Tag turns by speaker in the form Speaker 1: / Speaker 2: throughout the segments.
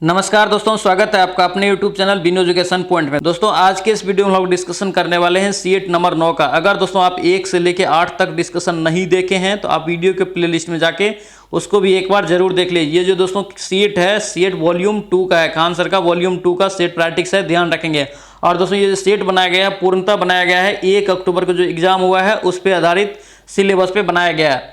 Speaker 1: नमस्कार दोस्तों, स्वागत है आपका अपने YouTube चैनल बिनो एजुकेशन पॉइंट में। दोस्तों आज के इस वीडियो में हम लोग डिस्कशन करने वाले हैं सीएट नंबर 9 का। अगर दोस्तों आप 1 से लेके 8 तक डिस्कशन नहीं देखे हैं तो आप वीडियो के प्लेलिस्ट में जाके उसको भी एक बार जरूर देख लीजिए। ये जो दोस्तों सीएट है, सीएट वॉल्यूम 2 का है, खान सर का वॉल्यूम 2 का सेट प्रैक्टिस है, ध्यान रखेंगे। और दोस्तों ये जो सेट बनाया गया है पूर्णतः बनाया गया है 1 अक्टूबर को जो एग्जाम हुआ है उस पर आधारित सिलेबस पे बनाया गया है।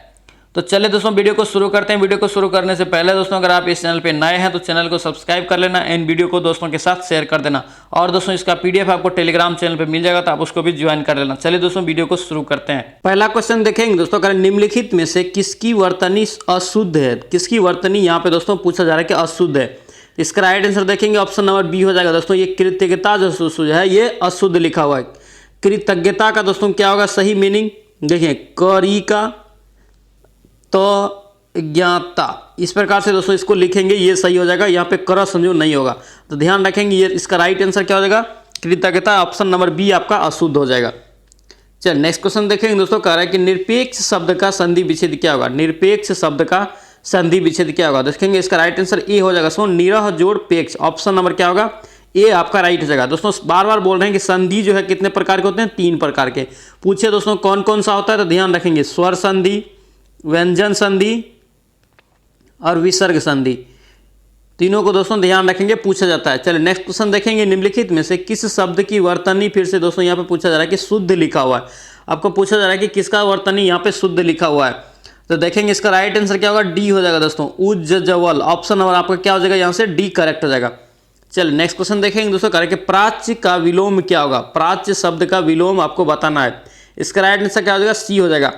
Speaker 1: तो चलिए दोस्तों वीडियो को शुरू करते हैं। वीडियो को शुरू करने से पहले दोस्तों अगर आप इस चैनल पे नए हैं तो चैनल को सब्सक्राइब कर लेना एंड वीडियो को दोस्तों के साथ शेयर कर देना। और दोस्तों इसका पीडीएफ आपको टेलीग्राम चैनल पे मिल जाएगा तो आप उसको भी ज्वाइन कर लेना। चलिए दोस्तों वीडियो को शुरू करते हैं। पहला क्वेश्चन देखेंगे दोस्तों, अगर निम्नलिखित में से किसकी वर्तनी अशुद्ध है, किसकी वर्तनी यहाँ पे दोस्तों पूछा जा रहा है कि अशुद्ध है। इसका राइट आंसर देखेंगे ऑप्शन नंबर बी हो जाएगा दोस्तों। ये कृतज्ञता जो है ये अशुद्ध लिखा हुआ है। कृतज्ञता का दोस्तों क्या होगा सही मीनिंग, देखिए करी का तो ज्ञाता, इस प्रकार से दोस्तों इसको लिखेंगे, ये सही हो जाएगा। यहाँ पे कर संयोग नहीं होगा तो ध्यान रखेंगे। ये इसका राइट आंसर क्या हो जाएगा कृतज्ञता, ऑप्शन नंबर बी आपका अशुद्ध हो जाएगा। चल नेक्स्ट क्वेश्चन देखेंगे दोस्तों, कह रहा है कि निरपेक्ष शब्द का संधि विच्छेद क्या होगा। निरपेक्ष शब्द का संधि विच्छेद क्या होगा, देखेंगे इसका राइट आंसर ए हो जाएगा। सो निरह जोड़ पेक्ष, ऑप्शन नंबर क्या होगा ए आपका राइट हो जाएगा। दोस्तों बार बार बोल रहे हैं कि संधि जो है कितने प्रकार के होते हैं, 3 प्रकार के। पूछे दोस्तों कौन कौन सा होता है तो ध्यान रखेंगे, स्वर संधि, व्यंजन संधि और विसर्ग संधि, तीनों को दोस्तों ध्यान रखेंगे, पूछा जाता है। चलिए नेक्स्ट क्वेश्चन देखेंगे, निम्नलिखित में से किस शब्द की वर्तनी, फिर से दोस्तों यहाँ पे पूछा जा रहा है कि शुद्ध लिखा हुआ है। आपको पूछा जा रहा है कि किसका वर्तनी यहाँ पे शुद्ध लिखा हुआ है, तो देखेंगे इसका राइट आंसर क्या होगा डी हो जाएगा दोस्तों, उज्जवल, ऑप्शन नंबर आपका क्या हो जाएगा यहाँ से डी करेक्ट हो जाएगा। चलिए नेक्स्ट क्वेश्चन देखेंगे दोस्तों, कह रहे हैं कि प्राच्य का विलोम क्या होगा। प्राच्य शब्द का विलोम आपको बताना है। इसका राइट आंसर क्या हो जाएगा सी हो जाएगा,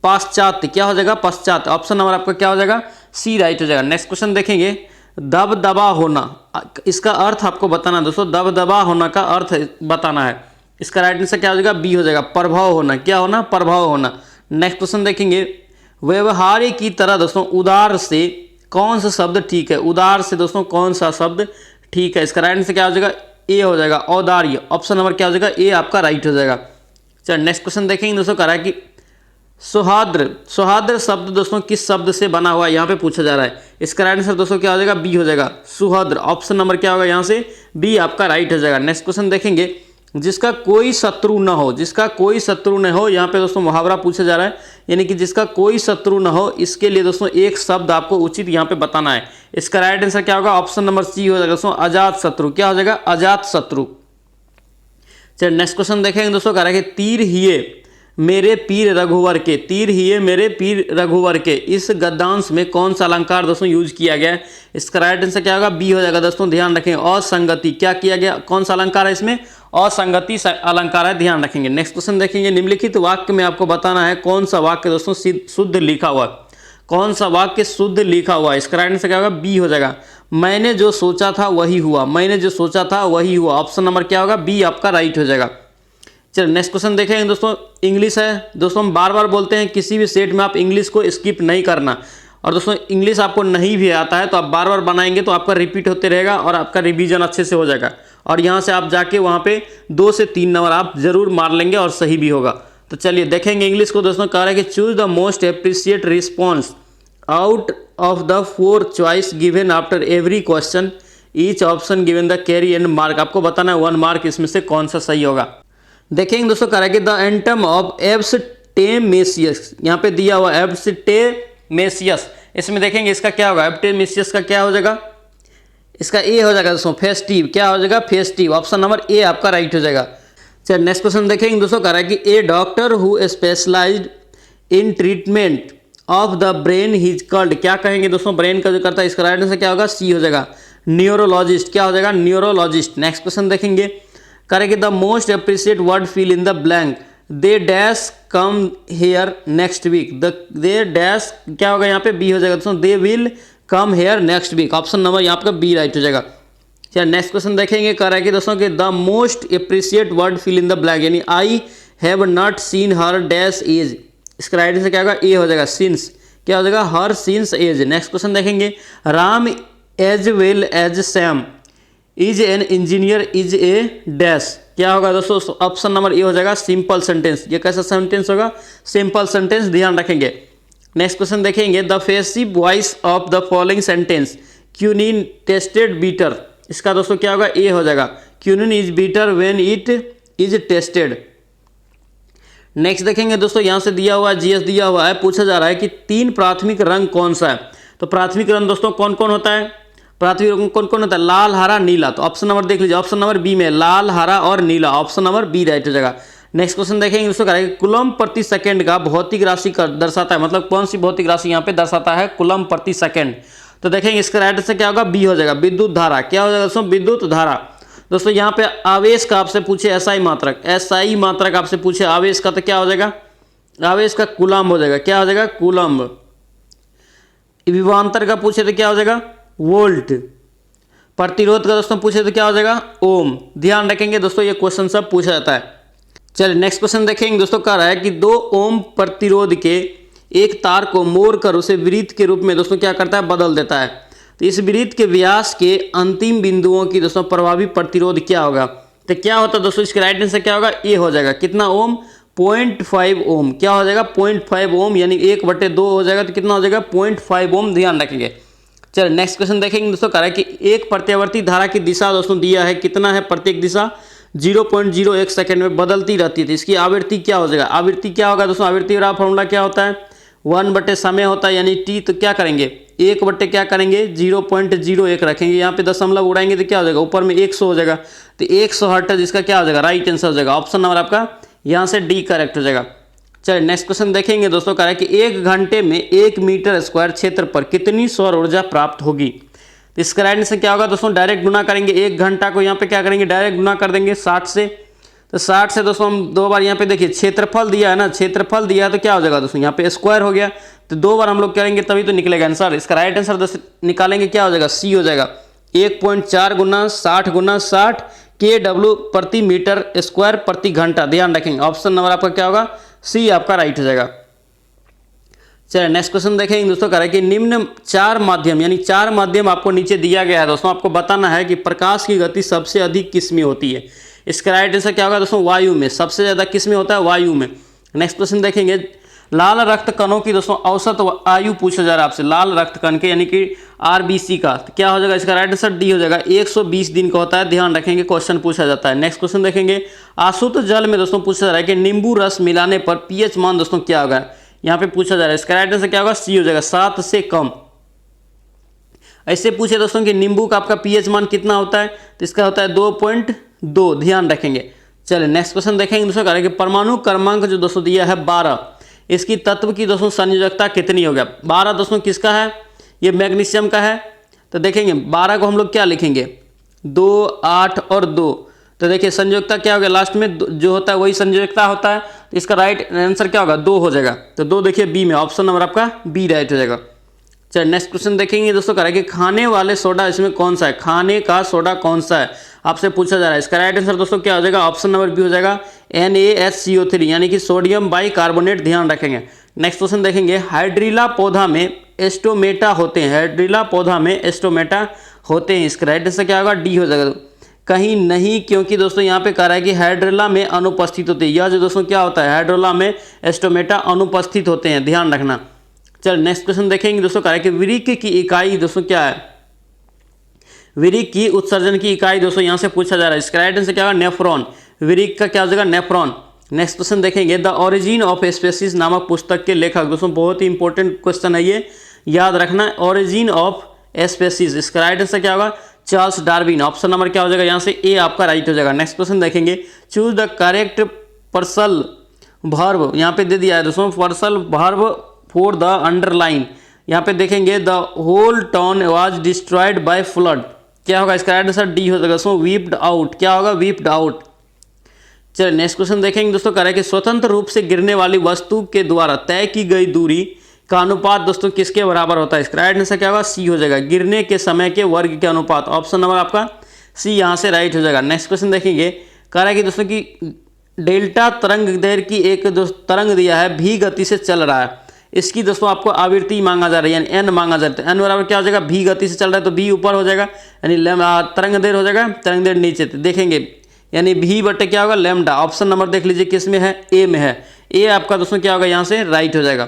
Speaker 1: पाश्चात्य, क्या हो जाएगा पश्चात, ऑप्शन नंबर आपका क्या हो जाएगा सी राइट हो जाएगा। नेक्स्ट क्वेश्चन देखेंगे, दबदबा होना, इसका अर्थ आपको बताना है दोस्तों। दबदबा होना का अर्थ बताना है। इसका राइट आंसर क्या हो जाएगा बी हो जाएगा, प्रभाव होना, क्या होना प्रभाव होना। नेक्स्ट क्वेश्चन देखेंगे, व्यवहार्य की तरह दोस्तों उदार से कौन सा शब्द ठीक है। उदार से दोस्तों कौन सा शब्द ठीक है। इसका राइट आंसर क्या हो जाएगा ए हो जाएगा, औदार्य, ऑप्शन नंबर क्या हो जाएगा ए आपका राइट हो जाएगा। चलिए नेक्स्ट क्वेश्चन देखेंगे दोस्तों, कह रहा है कि सौहार्द्र, सौहार्द्र शब्द दोस्तों किस शब्द से बना हुआ है यहाँ पे पूछा जा रहा है। इसका राइट आंसर दोस्तों क्या हो जाएगा बी हो जाएगा, सुहृद, ऑप्शन नंबर क्या होगा यहाँ से बी आपका राइट हो जाएगा। नेक्स्ट क्वेश्चन देखेंगे, जिसका कोई शत्रु न हो, जिसका कोई शत्रु न हो, यहाँ पे दोस्तों मुहावरा पूछा जा रहा है, यानी कि जिसका कोई शत्रु न हो, इसके लिए दोस्तों एक शब्द आपको उचित यहाँ पे बताना है। इसका राइट आंसर क्या होगा ऑप्शन नंबर सी हो जाएगा दोस्तों, अजात शत्रु, क्या हो जाएगा अजात शत्रु। चलिए नेक्स्ट क्वेश्चन देखेंगे दोस्तों, कह रहा है कि तीर हिये मेरे पीर रघुवर के, तीर हिये मेरे पीर रघुवर के, इस गद्यांश में कौन सा अलंकार दोस्तों यूज किया गया है। इसका राइट आंसर क्या होगा बी हो जाएगा दोस्तों, ध्यान रखेंगे असंगति, क्या किया गया, कौन सा अलंकार है इसमें असंगति अलंकार है, ध्यान रखेंगे। नेक्स्ट क्वेश्चन देखेंगे, निम्नलिखित वाक्य में आपको बताना है कौन सा वाक्य दोस्तों शुद्ध लिखा हुआ, कौन सा वाक्य शुद्ध लिखा हुआ है। इसका राइट आंसर क्या होगा बी हो जाएगा, मैंने जो सोचा था वही हुआ, मैंने जो सोचा था वही हुआ, ऑप्शन नंबर क्या होगा बी आपका राइट हो जाएगा। चलिए नेक्स्ट क्वेश्चन देखेंगे दोस्तों, इंग्लिश है दोस्तों, हम बार बार बोलते हैं किसी भी सेट में आप इंग्लिश को स्किप नहीं करना। और दोस्तों इंग्लिश आपको नहीं भी आता है तो आप बार बार बनाएंगे तो आपका रिपीट होते रहेगा और आपका रिवीजन अच्छे से हो जाएगा। और यहाँ से आप जाके वहाँ पे 2 से 3 नंबर आप जरूर मार लेंगे और सही भी होगा। तो चलिए देखेंगे इंग्लिश को दोस्तों, कह रहा है कि choose the most appreciate response out of the 4 choice given after every question, each option given the carry and mark, आपको बताना है 1 मार्क इसमें से कौन सा सही होगा। देखेंगे दोस्तों, कह रहा है कि द एंटम ऑफ एब्सटेमेसियस, यहाँ पे दिया हुआ एब्सटेमेसियस, इसमें देखेंगे इसका क्या होगा एब्सटेमेसियस का क्या हो जाएगा, इसका ए हो जाएगा दोस्तों फेस्टिव, क्या हो जाएगा फेस्टिव, ऑप्शन नंबर ए आपका राइट हो जाएगा। चलिए नेक्स्ट क्वेश्चन देखेंगे दोस्तों, कह रहा है कि a doctor who specialized in treatment of the brain his called, क्या कहेंगे दोस्तों ब्रेन का जो करता है। इसका राइट आंसर क्या होगा सी हो जाएगा, न्यूरोलॉजिस्ट, क्या हो जाएगा न्यूरोलॉजिस्ट। नेक्स्ट क्वेश्चन देखेंगे, करेंगे the most appropriate word fill in the blank, they dash come here next week, they dash क्या होगा यहाँ पे बी हो जाएगा दोस्तों, they will come here next week, option number यहाँ पे बी राइट हो जाएगा। चलिए नेक्स्ट क्वेश्चन देखेंगे, कह रहा है कि दोस्तों कि the most appropriate word fill in the blank, यानी I have not seen her dash age, इसका राइट आंसर क्या होगा ए हो जाएगा सिंस, क्या हो जाएगा her since age. Next question देखेंगे, Ram as well as Sam is an engineer is a dash, क्या होगा दोस्तों ऑप्शन नंबर ए हो जाएगा सिंपल सेंटेंस। ये कैसा सेंटेंस होगा सिंपल सेंटेंस, ध्यान रखेंगे। नेक्स्ट क्वेश्चन देखेंगे, the passive voice of the following sentence, quinine tasted bitter, इसका दोस्तों क्या होगा, ए हो जाएगा। Quinine is bitter when it is tasted. Next देखेंगे दोस्तों, यहां से दिया हुआ जीएस दिया हुआ है, पूछा जा रहा है कि 3 प्राथमिक रंग कौन सा है। तो प्राथमिक रंग दोस्तों कौन कौन होता है, प्राथमिक रंग कौन कौन होता है, लाल, हरा, नीला। तो ऑप्शन नंबर देख लीजिए, ऑप्शन नंबर बी में लाल, हरा और नीला, ऑप्शन नंबर बी राइट हो जाएगा। नेक्स्ट क्वेश्चन देखेंगे दोस्तों, करेंगे कूलम प्रति सेकंड का भौतिक राशि दर्शाता है, मतलब कौन सी भौतिक राशि यहाँ पे दर्शाता है, कूलम प्रति सेकंड। तो देखेंगे इसका राइट आंसर क्या होगा, बी हो जाएगा, विद्युत धारा। क्या हो जाएगा दोस्तों, विद्युत धारा। दोस्तों यहाँ पे आवेश का आपसे पूछे एसआई मात्रक, एसआई मात्रक आपसे पूछे आवेश का, तो क्या हो जाएगा, आवेश का कूलम हो जाएगा। क्या हो जाएगा, कूलम। विभवांतर का पूछे तो क्या हो जाएगा, वोल्ट। प्रतिरोध का दोस्तों पूछे तो क्या हो जाएगा, ओम। ध्यान रखेंगे दोस्तों, ये क्वेश्चन सब पूछा जाता है। चलिए नेक्स्ट क्वेश्चन देखेंगे दोस्तों, कह रहा है कि 2 ओम प्रतिरोध के एक तार को मोड़ कर उसे वृत्त के रूप में दोस्तों क्या करता है, बदल देता है। तो इस वृत्त के व्यास के अंतिम बिंदुओं की दोस्तों प्रभावी प्रतिरोध क्या होगा। तो क्या होता है दोस्तों, इसके राइट आंसर क्या होगा, ए हो जाएगा। कितना ओम, 0.5 ओम। क्या हो जाएगा, 0.5 ओम, यानी 1/2 हो जाएगा। तो कितना हो जाएगा, 0.5 ओम। ध्यान रखेंगे। चलिए नेक्स्ट क्वेश्चन देखेंगे दोस्तों, कह रहा है कि एक प्रत्यावर्ती धारा की दिशा दोस्तों दिया है, कितना है, प्रत्येक दिशा 0.01 सेकंड में बदलती रहती थी। इसकी आवृत्ति क्या हो जाएगा, आवृत्ति क्या होगा दोस्तों, आवृत्ति का फॉर्मूला क्या होता है, 1 समय होता है, यानी टी। तो क्या करेंगे, 1 क्या करेंगे, 0.01 रखेंगे। यहाँ पे दशमलव उड़ाएंगे तो क्या हो जाएगा, ऊपर में 100 हो जाएगा। तो 100 हर्ट्ज इसका क्या हो जाएगा, राइट आंसर हो जाएगा। ऑप्शन नंबर आपका यहाँ से डी करेक्ट हो जाएगा। चलिए नेक्स्ट क्वेश्चन देखेंगे दोस्तों, कह रहा है कि 1 घंटे में 1 मीटर स्क्वायर क्षेत्र पर कितनी सौर ऊर्जा प्राप्त होगी। तो इसका राइट आंसर क्या होगा दोस्तों, डायरेक्ट गुना करेंगे। 1 घंटा को यहाँ पे क्या करेंगे, डायरेक्ट गुना कर देंगे 60 से। तो 60 से दोस्तों हम 2 बार यहाँ पे देखिए क्षेत्रफल दिया है ना, क्षेत्रफल दिया है तो क्या हो जाएगा दोस्तों, यहाँ पे स्क्वायर हो गया। तो 2 बार हम लोग करेंगे तभी तो निकलेगा आंसर। इसका राइट आंसर निकालेंगे, क्या हो जाएगा, सी हो जाएगा। 1.4 गुना 60 गुना 60 KW प्रति मीटर स्क्वायर प्रति घंटा। ध्यान रखेंगे, ऑप्शन नंबर आपका क्या होगा, सी आपका राइट हो जाएगा। चलिए नेक्स्ट क्वेश्चन देखेंगे दोस्तों, कह रहा है कि निम्न 4 माध्यम, यानी 4 माध्यम आपको नीचे दिया गया है दोस्तों, आपको बताना है कि प्रकाश की गति सबसे अधिक किस में होती है। इसका राइट आंसर क्या होगा दोस्तों, वायु में। सबसे ज़्यादा किस में होता है, वायु में। नेक्स्ट क्वेश्चन देखेंगे, लाल रक्त कणों की दोस्तों औसत आयु पूछा जा रहा है आपसे, लाल रक्त कण के यानी कि आरबीसी का। तो क्या हो जाएगा, इसका राइट आंसर डी हो जाएगा, 120 दिन का होता है। ध्यान रखेंगे, क्वेश्चन पूछा जाता है। नेक्स्ट क्वेश्चन देखेंगे, आशुद्ध जल में दोस्तों पूछा जा रहा है कि नींबू रस मिलाने पर पीएच मान दोस्तों क्या होगा, यहाँ पे पूछा जा रहा है। इसका राइट आंसर क्या होगा, सी हो जाएगा, 7 से कम। ऐसे पूछे दोस्तों कि नींबू का आपका पीएच मान कितना होता है, तो इसका होता है 2.2। ध्यान रखेंगे। चलिए नेक्स्ट क्वेश्चन देखेंगे दोस्तों, कह रहे हैं कि परमाणु क्रमांक जो दोस्तों दिया है 12, इसकी तत्व की दोस्तों संयोजकता कितनी हो गया। 12 दोस्तों किसका है, ये मैग्नीशियम का है। तो देखेंगे 12 को हम लोग क्या लिखेंगे, 2, 8 और 2। तो देखिए संयोजकता क्या हो गया, लास्ट में जो होता है वही संयोजकता होता है। तो इसका राइट आंसर क्या होगा, 2 हो जाएगा। तो 2 देखिए बी में, ऑप्शन नंबर आपका बी राइट हो जाएगा। चलिए नेक्स्ट क्वेश्चन देखेंगे दोस्तों, कह रहा है कि खाने वाले सोडा इसमें कौन सा है, खाने का सोडा कौन सा है, आपसे पूछा जा रहा है। इसका राइट आंसर दोस्तों क्या हो जाएगा, ऑप्शन नंबर बी हो जाएगा, NaSCO3 यानी कि सोडियम बाइकार्बोनेट। ध्यान रखेंगे। नेक्स्ट क्वेश्चन देखेंगे, हाइड्रिला पौधा में एस्टोमेटा होते हैं, हाइड्रिला पौधा में एस्टोमेटा होते हैं। इसका राइट आंसर क्या होगा, डी हो जाएगा। कहीं नहीं, क्योंकि दोस्तों यहाँ पे कह रहा है कि हाइड्रिला में अनुपस्थित होते हैं। यह जो दोस्तों क्या होता है, हाइड्रिला में एस्टोमेटा अनुपस्थित होते हैं। ध्यान रखना। चल नेक्स्ट क्वेश्चन देखेंगे दोस्तों, कह रहा है कि वृक्क की इकाई दोस्तों क्या है, वृक्क की उत्सर्जन की इकाई दोस्तों यहाँ से पूछा जा रहा है। इसका राइट आंसर क्या होगा, नेफ्रॉन। वृक्क का क्या हो जाएगा, नेफ्रॉन। नेक्स्ट क्वेश्चन देखेंगे, द ओरिजिन ऑफ स्पीसीज नामक पुस्तक के लेखक दोस्तों, बहुत ही इंपॉर्टेंट क्वेश्चन है ये, याद रखना। ओरिजिन ऑफ स्पीसीज, इसका राइट आंसर क्या होगा, चार्ल्स डार्विन। ऑप्शन नंबर क्या हो जाएगा, यहाँ से ए आपका राइट हो जाएगा। नेक्स्ट क्वेश्चन देखेंगे, choose the correct phrasal verb, यहाँ पे दे दिया है दोस्तों phrasal verb for the underline. यहाँ पे देखेंगे, the whole town was destroyed by flood. क्या होगा, इसका राइट आंसर डी हो जाएगा दोस्तों, वीप्ड आउट। क्या होगा, वीप्ड आउट। चलिए नेक्स्ट क्वेश्चन देखेंगे दोस्तों, कह रहा है कि स्वतंत्र रूप से गिरने वाली वस्तु के द्वारा तय की गई दूरी का अनुपात दोस्तों किसके बराबर होता है। इसका राइट आंसर क्या होगा, सी हो जाएगा, गिरने के समय के वर्ग के अनुपात। ऑप्शन नंबर आपका सी यहाँ से राइट हो जाएगा। नेक्स्ट क्वेश्चन देखेंगे, कह रहा है कि दोस्तों की डेल्टा तरंग दैर्घ्य की एक तरंग दिया है, भी गति से चल रहा है। इसकी दोस्तों आपको आवृत्ति मांगा जा रही है, यानी एन मांगा जा रहा है। एन बराबर क्या हो जाएगा, भी गति से चल रहा है तो बी ऊपर हो जाएगा, यानी तरंग दैर्घ्य हो जाएगा, तरंग दैर्घ्य नीचे। तो देखेंगे यानी भी बटे क्या होगा, लैम्डा। ऑप्शन नंबर देख लीजिए किस में है, ए में है। ए आपका दोस्तों क्या होगा, यहाँ से राइट हो जाएगा।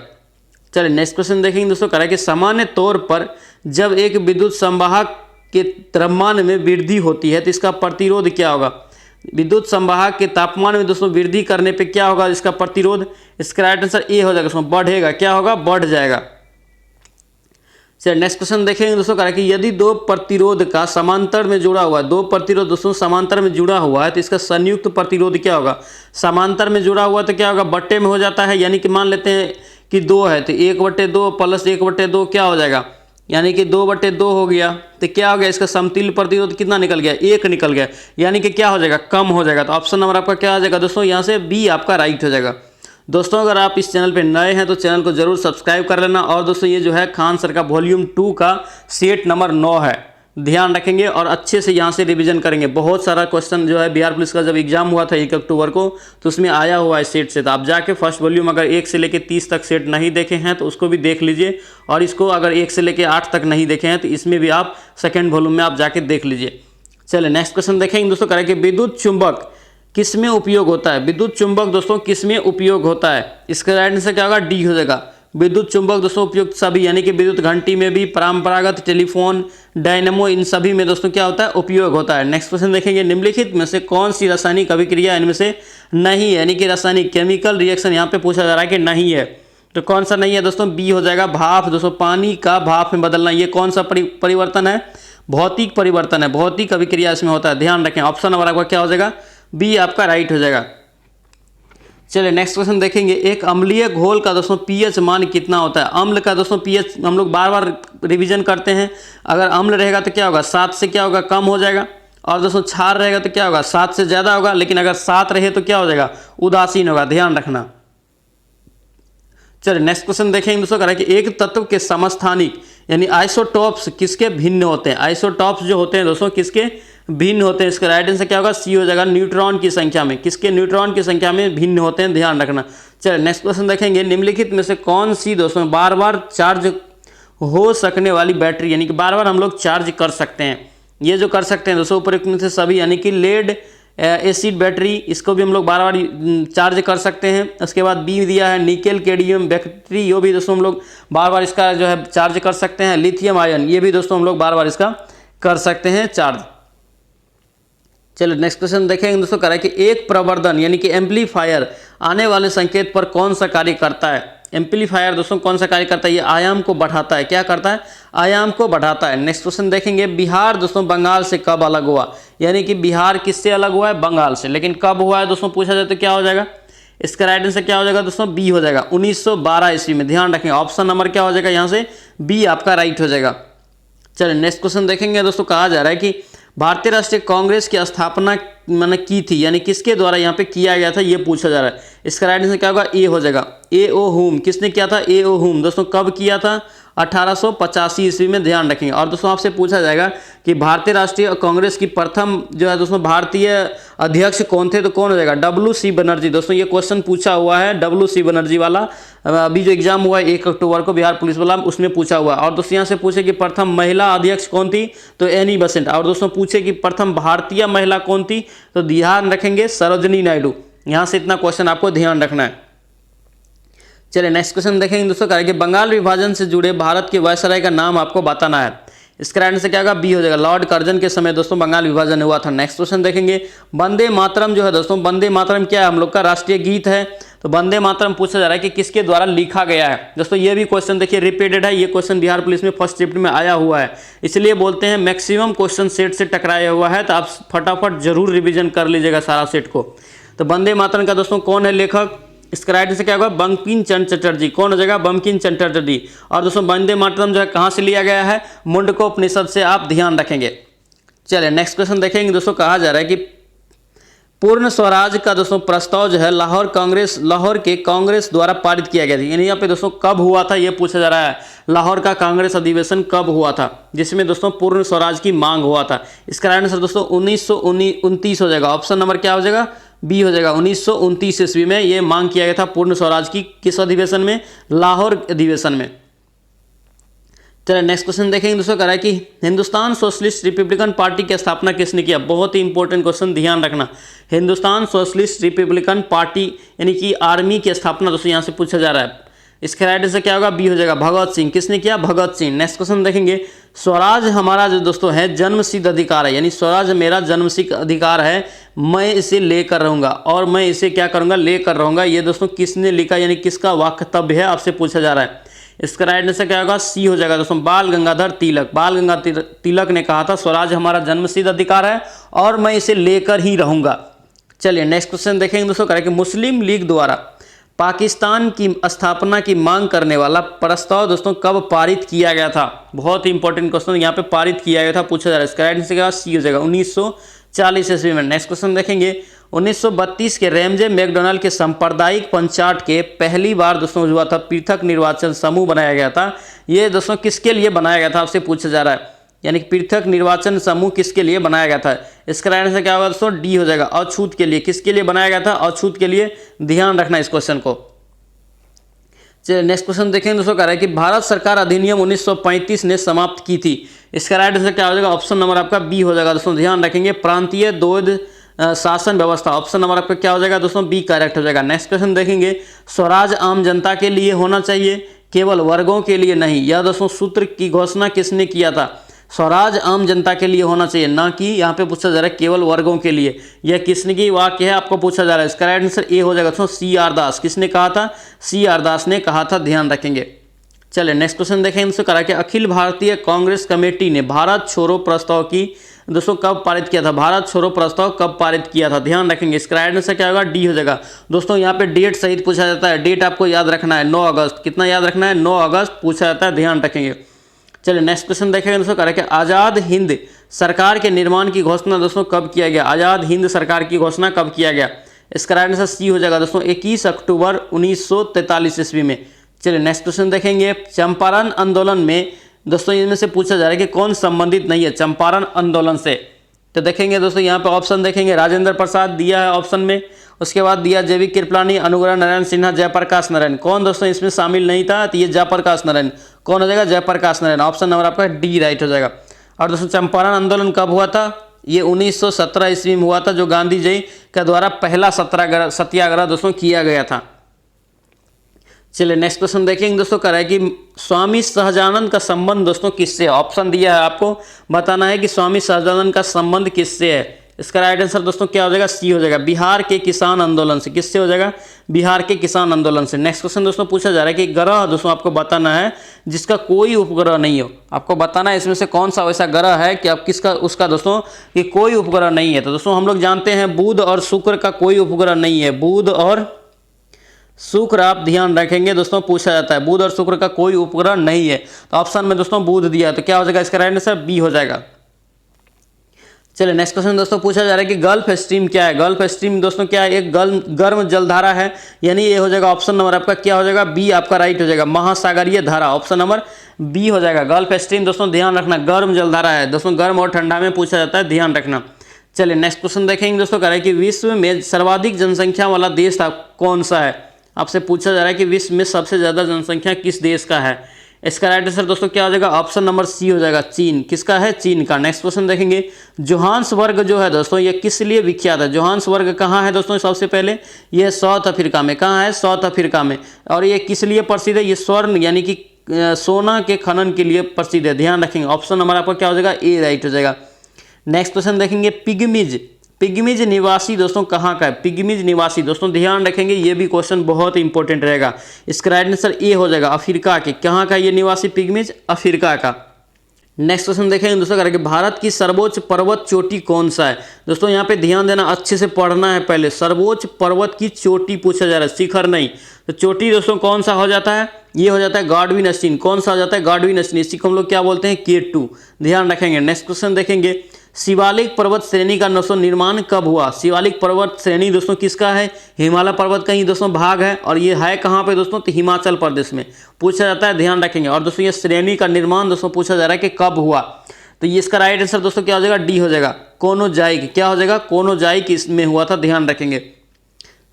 Speaker 1: चलिए नेक्स्ट क्वेश्चन देखेंगे दोस्तों, कह रहा है कि सामान्य तौर पर जब एक विद्युत संवाहक के द्रव्यमान में वृद्धि होती है तो इसका प्रतिरोध क्या होगा। विद्युत संवाहक के तापमान में दोस्तों वृद्धि करने पे क्या होगा इसका प्रतिरोध। इसका राइट आंसर ए हो जाएगा दोस्तों, बढ़ेगा। क्या होगा, बढ़ जाएगा। चलिए नेक्स्ट क्वेश्चन देखेंगे दोस्तों, कह रहा है कि यदि दो प्रतिरोध का समांतर में जुड़ा हुआ है, दो प्रतिरोध दोस्तों समांतर में जुड़ा हुआ है तो इसका संयुक्त प्रतिरोध क्या होगा। समांतर में जुड़ा हुआ तो क्या होगा, बट्टे में हो जाता है, यानी कि मान लेते हैं कि 2 है तो 1/2 प्लस 1/2 क्या हो जाएगा, यानी कि 2/2 हो गया। तो क्या हो गया, इसका समतुल्य प्रतिरोध कितना निकल गया, 1 निकल गया, यानी कि क्या हो जाएगा, कम हो जाएगा। तो ऑप्शन नंबर आपका क्या हो जाएगा दोस्तों, यहाँ से बी आपका राइट हो जाएगा। दोस्तों अगर आप इस चैनल पे नए हैं तो चैनल को जरूर सब्सक्राइब कर लेना। और दोस्तों ये जो है खान सर का वॉल्यूम 2 का सेट नंबर 9 है, ध्यान रखेंगे और अच्छे से यहाँ से रिवीजन करेंगे। बहुत सारा क्वेश्चन जो है बिहार पुलिस का जब एग्जाम हुआ था 1 अक्टूबर को तो उसमें आया हुआ है सेट से। तो आप जाके फर्स्ट वॉल्यूम अगर 1 से लेकर 30 तक सेट नहीं देखे हैं तो उसको भी देख लीजिए, और इसको अगर 1 से लेकर 8 तक नहीं देखे हैं तो इसमें भी आप सेकेंड वॉल्यूम में आप जाके देख लीजिए। चलिए नेक्स्ट क्वेश्चन देखेंगे दोस्तों, करें कि विद्युत चुंबक किस में उपयोग होता है। विद्युत चुंबक दोस्तों किस में उपयोग होता है, इसका राइट आंसर क्या होगा, डी हो जाएगा। विद्युत चुंबक दोस्तों उपयुक्त सभी, यानी कि विद्युत घंटी में भी, परंपरागत टेलीफोन, डायनेमो, इन सभी में दोस्तों क्या होता है, उपयोग होता है। नेक्स्ट क्वेश्चन देखेंगे, निम्नलिखित में से कौन सी रासायनिक अभिक्रिया इनमें से नहीं है, यानी कि रासायनिक केमिकल रिएक्शन यहाँ पे पूछा जा रहा है कि नहीं है, तो कौन सा नहीं है दोस्तों, बी हो जाएगा। भाप दोस्तों, पानी का भाप में बदलना, ये कौन सा परिवर्तन है, भौतिक परिवर्तन है, भौतिक अभिक्रिया इसमें होता है, ध्यान रखें। ऑप्शन नंबर आपका क्या हो जाएगा, बी आपका राइट हो जाएगा। चलिए नेक्स्ट क्वेश्चन देखेंगे, एक अम्लीय घोल का दोस्तों पीएच मान कितना होता है। अम्ल का दोस्तों पीएच हम लोग बार बार रिवीजन करते हैं, अगर अम्ल रहेगा तो क्या होगा, 7 से क्या होगा, कम हो जाएगा, और दोस्तों क्षार रहेगा तो क्या होगा, 7 से ज़्यादा होगा, लेकिन अगर 7 रहे तो क्या हो जाएगा, उदासीन होगा, ध्यान रखना। चलिए नेक्स्ट क्वेश्चन देखेंगे दोस्तों, कह रहा है कि एक तत्व के समस्थानिक यानी आइसोटॉप्स किसके भिन्न होते हैं। आइसोटॉप्स जो होते हैं दोस्तों किसके भिन्न होते हैं, इसका राइट आंसर क्या होगा, सी हो जाएगा। न्यूट्रॉन की संख्या में, किसके, न्यूट्रॉन की संख्या में भिन्न होते हैं, ध्यान रखना। चलिए नेक्स्ट क्वेश्चन देखेंगे, निम्नलिखित में से कौन सी दोस्तों बार बार चार्ज हो सकने वाली बैटरी, यानी कि बार बार हम लोग चार्ज कर सकते हैं, ये जो कर सकते हैं दोस्तों उपरोक्त में से सभी, यानी कि लेड एसिड बैटरी, इसको भी हम लोग बार बार चार्ज कर सकते हैं। उसके बाद बी दिया है निकेल कैडमियम बैटरी, ये भी दोस्तों हम लोग बार बार इसका जो है चार्ज कर सकते हैं। लिथियम आयन, ये भी दोस्तों हम लोग बार बार इसका कर सकते हैं चार्ज। चलिए नेक्स्ट क्वेश्चन देखेंगे दोस्तों, कह रहा है कि एक प्रवर्धन यानी कि एम्पलीफायर आने वाले संकेत पर कौन सा कार्य करता है। एम्पलीफायर दोस्तों कौन सा कार्य करता है, ये आयाम को बढ़ाता है, क्या करता है, आयाम को बढ़ाता है। नेक्स्ट क्वेश्चन देखेंगे, बिहार दोस्तों बंगाल से कब अलग हुआ, यानी कि बिहार किससे अलग हुआ है, बंगाल से, लेकिन कब हुआ है दोस्तों पूछा जाए तो क्या हो जाएगा, इसका राइट आंसर क्या हो जाएगा दोस्तों, बी हो जाएगा, 1912 ईस्वी में, ध्यान रखें। ऑप्शन नंबर क्या हो जाएगा यहाँ से, बी आपका राइट हो जाएगा। चलिए नेक्स्ट क्वेश्चन देखेंगे दोस्तों, कहा जा रहा है कि भारतीय राष्ट्रीय कांग्रेस की स्थापना मैंने की थी, यानी किसके द्वारा यहाँ पे किया गया था, ये पूछा जा रहा है। इसका राइट आंसर क्या होगा, ए हो जाएगा। ए ओ हुम, किसने किया था, ए ओ हुम दोस्तों कब किया था, 1885 ईस्वी में, ध्यान रखेंगे। और दोस्तों आपसे पूछा जाएगा कि भारतीय राष्ट्रीय कांग्रेस की प्रथम जो है दोस्तों भारतीय अध्यक्ष कौन थे, तो कौन हो जाएगा, WC बनर्जी। दोस्तों ये क्वेश्चन पूछा हुआ है WC बनर्जी वाला, अभी जो एग्जाम हुआ है 1 अक्टूबर को बिहार पुलिस वाला, उसमें पूछा हुआ है। और दोस्तों यहाँ से पूछे कि प्रथम महिला अध्यक्ष कौन थी, तो एनी बेसेंट। और दोस्तों पूछे कि प्रथम भारतीय महिला कौन थी, तो ध्यान रखेंगे सरोजनी नायडू। यहाँ से इतना क्वेश्चन आपको ध्यान रखना है। चलिए नेक्स्ट क्वेश्चन देखेंगे दोस्तों, कह रहे कि बंगाल विभाजन से जुड़े भारत के वायसराय का नाम आपको बताना है। इसका राइट आंसर क्या होगा, बी हो जाएगा। लॉर्ड कर्जन के समय दोस्तों बंगाल विभाजन हुआ था। नेक्स्ट क्वेश्चन देखेंगे, वंदे मातरम जो है दोस्तों, वंदे मातरम क्या है, हम लोग का राष्ट्रीय गीत है। तो वंदे मातरम पूछा जा रहा है कि किसके द्वारा लिखा गया है। दोस्तों ये भी क्वेश्चन देखिए रिपीटेड है, ये क्वेश्चन बिहार पुलिस में फर्स्ट शिफ्ट में आया हुआ है, इसलिए बोलते हैं मैक्सिमम क्वेश्चन सेट से टकराया हुआ है। तो आप फटाफट जरूर रिविजन कर लीजिएगा सारा सेट को। तो वंदे मातरम का दोस्तों कौन है लेखक, इसका राइट आंसर क्या होगा, बंकिम चंद्र चटर्जी। कौन हो जाएगा, बंकिम चंद्र चटर्जी। और दोस्तों वंदे मातरम जो है कहाँ से लिया गया है, मुंडकोपनिषद से, आप ध्यान रखेंगे। चलिए नेक्स्ट क्वेश्चन देखेंगे दोस्तों, कहा जा रहा है कि पूर्ण स्वराज का दोस्तों प्रस्ताव जो है लाहौर के कांग्रेस द्वारा पारित किया गया था। यानी यहाँ पे दोस्तों कब हुआ था, ये पूछा जा रहा है। लाहौर का कांग्रेस अधिवेशन कब हुआ था जिसमें दोस्तों पूर्ण स्वराज की मांग हुआ था। इसका राइट आंसर दोस्तों 1929 हो जाएगा। ऑप्शन नंबर क्या हो जाएगा, बी हो जाएगा। 1929 ईस्वी में ये मांग किया गया था पूर्ण स्वराज की, किस अधिवेशन में, लाहौर अधिवेशन में। चलिए नेक्स्ट क्वेश्चन देखेंगे दोस्तों, कह रहा है कि हिंदुस्तान सोशलिस्ट रिपब्लिकन पार्टी की स्थापना किसने किया। बहुत ही इंपॉर्टेंट क्वेश्चन, ध्यान रखना। हिंदुस्तान सोशलिस्ट रिपब्लिकन पार्टी यानी कि आर्मी की स्थापना दोस्तों यहाँ से पूछा जा रहा है। इसके राइट आंसर क्या होगा, बी हो जाएगा, भगत सिंह। किसने किया, भगत सिंह। नेक्स्ट क्वेश्चन देखेंगे, स्वराज हमारा जो दोस्तों है जन्मसिद्ध अधिकार है, यानी स्वराज मेरा जन्मसिद्ध अधिकार है, मैं इसे लेकर रहूंगा और मैं इसे क्या करूंगा, लेकर रहूंगा। ये दोस्तों किसने लिखा, यानी किसका वक्तव्य है, आपसे पूछा जा रहा है। इसका राइट आंसर क्या होगा, सी हो जाएगा दोस्तों, बाल गंगाधर तिलक। बाल गंगाधर तिलक ने कहा था स्वराज हमारा जन्मसिद्ध अधिकार है और मैं इसे लेकर ही रहूंगा। चलिए नेक्स्ट क्वेश्चन देखेंगे दोस्तों, करें कि मुस्लिम लीग द्वारा पाकिस्तान की स्थापना की मांग करने वाला प्रस्ताव दोस्तों कब पारित किया गया था। बहुत ही इंपॉर्टेंट क्वेश्चन यहाँ पे पारित किया गया था, पूछा जा रहा है। इसका राइट आंसर क्या होगा, सी हो जाएगा, 1940 ईस्वी में। नेक्स्ट क्वेश्चन देखेंगे, 1932 के रैमजे मैकडोनाल्ड के सांप्रदायिक पंचायत के पहली बार दोस्तों हुआ था पृथक निर्वाचन समूह बनाया गया था। ये दोस्तों किसके लिए बनाया गया था, आपसे पूछा जा रहा है, यानी कि पृथक निर्वाचन समूह किसके लिए बनाया गया था। इसका राइट आंसर क्या होगा दोस्तों, डी हो जाएगा, अछूत के लिए। किसके लिए बनाया गया था, अछूत के लिए। ध्यान रखना इस क्वेश्चन को। चलिए नेक्स्ट क्वेश्चन देखेंगे दोस्तों, कह रहा है कि भारत सरकार अधिनियम 1935 ने समाप्त की थी। इसका राइट आंसर क्या हो जाएगा, ऑप्शन नंबर आपका बी हो जाएगा दोस्तों। ध्यान रखेंगे, प्रांतीय द्वैध शासन व्यवस्था। ऑप्शन नंबर आपका क्या हो जाएगा दोस्तों, बी करेक्ट हो जाएगा। नेक्स्ट क्वेश्चन देखेंगे, स्वराज आम जनता के लिए होना चाहिए, केवल वर्गों के लिए नहीं। यह दोस्तों सूत्र की घोषणा किसने किया था, स्वराज आम जनता के लिए होना चाहिए, ना कि यहाँ पे पूछा जा रहा है केवल वर्गों के लिए। यह किसने की वाक्य है, आपको पूछा जा रहा है। इसका राइट आंसर ए हो जाएगा दोस्तों, सी आर दास। किसने कहा था, सी आर दास ने कहा था। ध्यान रखेंगे। चलिए नेक्स्ट क्वेश्चन देखें, इनसे करा कि अखिल भारतीय कांग्रेस कमेटी ने भारत छोड़ो प्रस्ताव की दोस्तों कब पारित किया था, भारत छोड़ो प्रस्ताव कब पारित किया था। ध्यान रखेंगे। इसका राइट आंसर क्या होगा, डी हो जाएगा दोस्तों। यहाँ पे डेट सहित पूछा जाता है, डेट आपको याद रखना है, 9 अगस्त। कितना याद रखना है, 9 अगस्त पूछा जाता है। ध्यान रखेंगे। चलिए नेक्स्ट क्वेश्चन देखेंगे दोस्तों, कह रहा है कि आज़ाद हिंद सरकार के निर्माण की घोषणा दोस्तों कब किया गया, आज़ाद हिंद सरकार की घोषणा कब किया गया। इसका राइट आंसर सी हो जाएगा दोस्तों, 21 अक्टूबर 1943 ईस्वी में। चलिए नेक्स्ट क्वेश्चन देखेंगे, चंपारण आंदोलन में दोस्तों इनमें से पूछा जा रहा है कि कौन संबंधित नहीं है चंपारण आंदोलन से। तो देखेंगे दोस्तों, यहाँ पे ऑप्शन देखेंगे, राजेंद्र प्रसाद दिया है ऑप्शन में, उसके बाद दिया जैविक कृपलानी, अनुग्रह नारायण सिन्हा, जयप्रकाश नारायण। कौन दोस्तों इसमें शामिल नहीं था, तो ये जयप्रकाश नारायण। कौन हो जाएगा, जयप्रकाश नारायण। ऑप्शन नंबर आपका डी राइट हो जाएगा। और दोस्तों चंपारण आंदोलन कब हुआ था, ये 1917 ईस्वी में हुआ था, जो गांधी जी के द्वारा पहला सत्याग्रह दोस्तों किया गया था। चलिए नेक्स्ट क्वेश्चन देखेंगे दोस्तों, कह रहा है कि स्वामी सहजानंद का संबंध दोस्तों किससे है। ऑप्शन दिया है, आपको बताना है कि स्वामी सहजानंद का संबंध किससे है। इसका राइट आंसर दोस्तों क्या हो जाएगा, सी हो जाएगा, बिहार के किसान आंदोलन से। किससे हो जाएगा, बिहार के किसान आंदोलन से। नेक्स्ट क्वेश्चन दोस्तों पूछा जा रहा है कि ग्रह दोस्तों आपको बताना है जिसका कोई उपग्रह नहीं हो। आपको बताना है इसमें से कौन सा वैसा ग्रह है कि आप किसका उसका दोस्तों कि कोई उपग्रह नहीं है। तो दोस्तों हम लोग जानते हैं बुध और शुक्र का कोई उपग्रह नहीं है, बुध और शुक्र आप ध्यान रखेंगे दोस्तों, पूछा जाता है बुध और शुक्र का कोई उपग्रह नहीं है। तो ऑप्शन में दोस्तों बुध दिया है, तो क्या हो जाएगा इसका राइट आंसर बी हो जाएगा। चलिए नेक्स्ट क्वेश्चन दोस्तों पूछा जा रहा है कि गल्फ स्ट्रीम क्या है। गल्फ स्ट्रीम दोस्तों क्या है, एक गर्म जलधारा है, यानी ये हो जाएगा ऑप्शन नंबर आपका क्या हो जाएगा, बी आपका राइट हो जाएगा, महासागरीय धारा। ऑप्शन नंबर बी हो जाएगा। गल्फ स्ट्रीम दोस्तों ध्यान रखना गर्म जलधारा है दोस्तों, गर्म और ठंडा में पूछा जाता है, ध्यान रखना। चलिए नेक्स्ट क्वेश्चन देखेंगे दोस्तों, कह रहा है कि विश्व में सर्वाधिक जनसंख्या वाला देश कौन सा है। आपसे पूछा जा रहा है कि विश्व में सबसे ज्यादा जनसंख्या किस देश का है। इसका राइट आंसर दोस्तों क्या हो जाएगा, ऑप्शन नंबर सी हो जाएगा, चीन। किसका है, चीन का। नेक्स्ट क्वेश्चन देखेंगे, जोहान्सबर्ग जो है दोस्तों ये किस लिए विख्यात है। जोहान्सबर्ग कहाँ है दोस्तों, सबसे पहले ये साउथ अफ्रीका में। कहाँ है, साउथ अफ्रीका में। और ये किस लिए प्रसिद्ध है, ये स्वर्ण यानी कि सोना के खनन के लिए प्रसिद्ध है। ध्यान रखेंगे, ऑप्शन नंबर आपका क्या हो जाएगा, ए राइट हो जाएगा। नेक्स्ट क्वेश्चन देखेंगे, पिग्मीज निवासी दोस्तों कहाँ का है। पिग्मीज निवासी दोस्तों ध्यान रखेंगे, ये भी क्वेश्चन बहुत इंपॉर्टेंट रहेगा। इसका राइट आंसर ए हो जाएगा, अफ्रीका के। कहाँ का ये निवासी पिग्मीज, अफ्रीका का। नेक्स्ट क्वेश्चन देखेंगे दोस्तों, करेंगे भारत की सर्वोच्च पर्वत चोटी कौन सा है। दोस्तों यहाँ पे ध्यान देना, अच्छे से पढ़ना है पहले। सर्वोच्च पर्वत की चोटी पूछा जा रहा है, शिखर नहीं। तो चोटी दोस्तों कौन सा हो जाता है, ये हो जाता है गार्डविन अस्टीन। कौन सा हो जाता है, गार्डविन अस्टीन। इसी को हम लोग क्या बोलते हैं, K2। ध्यान रखेंगे। नेक्स्ट क्वेश्चन देखेंगे, शिवालिक पर्वत श्रेणी का दोस्तों निर्माण कब हुआ। शिवालिक पर्वत श्रेणी दोस्तों किसका है, हिमालय पर्वत का ही दोस्तों भाग है, और ये है कहाँ पे दोस्तों, तो हिमाचल प्रदेश में पूछा जाता है, ध्यान रखेंगे। और दोस्तों ये श्रेणी का निर्माण दोस्तों पूछा जा रहा है कि कब हुआ। तो ये इसका राइट आंसर दोस्तों क्या हो जाएगा, डी हो जाएगा, कोनोजाइक। क्या हो जाएगा, कोनोजाइक इसमें हुआ था, ध्यान रखेंगे।